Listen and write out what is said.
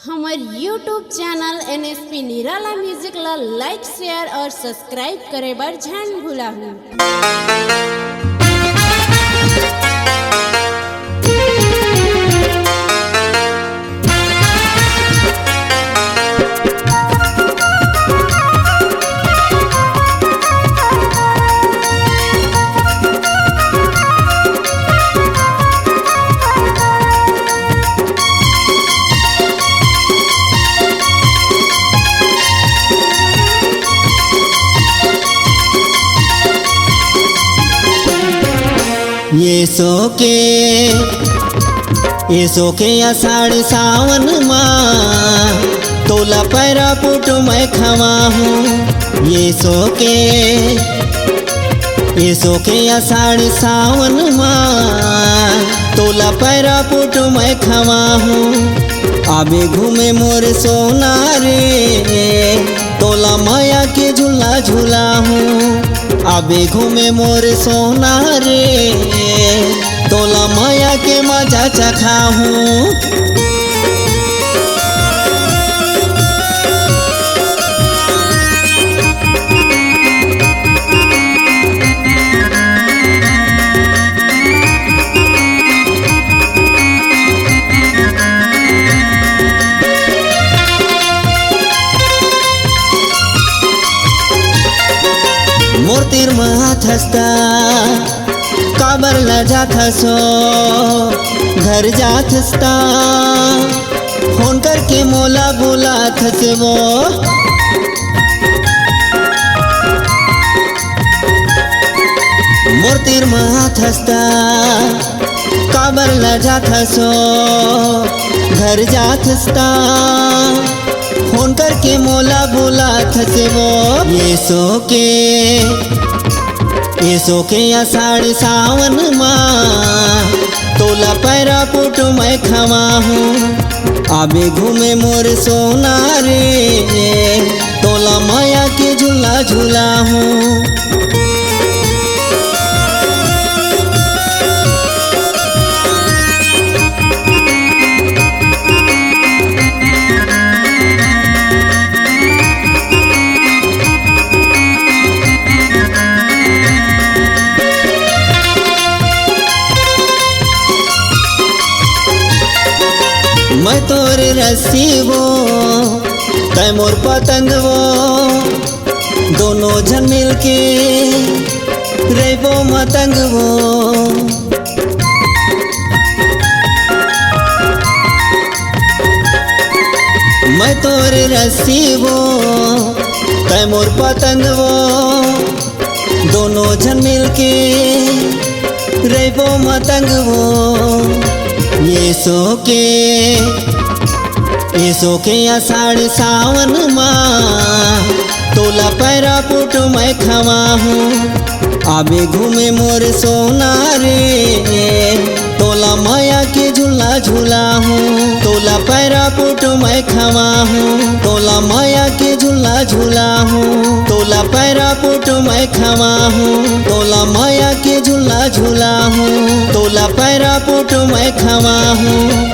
हमार YouTube channel NSP निराला music ला like share और subscribe करे बर झन भुलाहू। ये सोके आषाढ़ सावन माँ तोला पैरा पुट मैं खवा हूँ। ये सोके आषाढ़ सावन माँ तोला पैरा पुट मैं खवा हूँ। आबे घूमे मोर सोना रे तोला माया के झूला झूला हूँ। आबे घूमे मोर सोना रे तोला माया के मजा चखा हूँ। मोर तीर हाथ हंसता काबर ल जात हसो घर जात हंसता फोन करके मोला बुलात हसबो। मोर तीर हाथ हंसता काबर ल जात हसो घर जात हंसता फोन करके मोला बुलात हसबो। ये सोके आषाढ़ सावन माँ तोला पैरा पुट मैं खवा हूँ। आबे घूमे मोर सोना रे तोला माया के झूला झूला हूँ। मैं तोरे रस्सी वो तै मोर पतंग वो दोनों जन मिलके रेबो मतंग वो। मैं तोरे रस्सी वो तै मोर पतंग वो दोनों जन मिलके रेबो मतंग वो। ये सोके आषाढ़ सावन माँ तोला पैरा पुट मैं खवा हूँ। आबे घूमे मोर सोना रे तोला माया के झूला झूला हूँ। तोला पैरा पुट मैं खवा हूँ तोला माया के झूला झूला हूँ। तोला पैरा पुट मैं खवा हूँ तोला माया के झूला झूला हूँ। तोला पैरा पुट मैं खवा हूँ।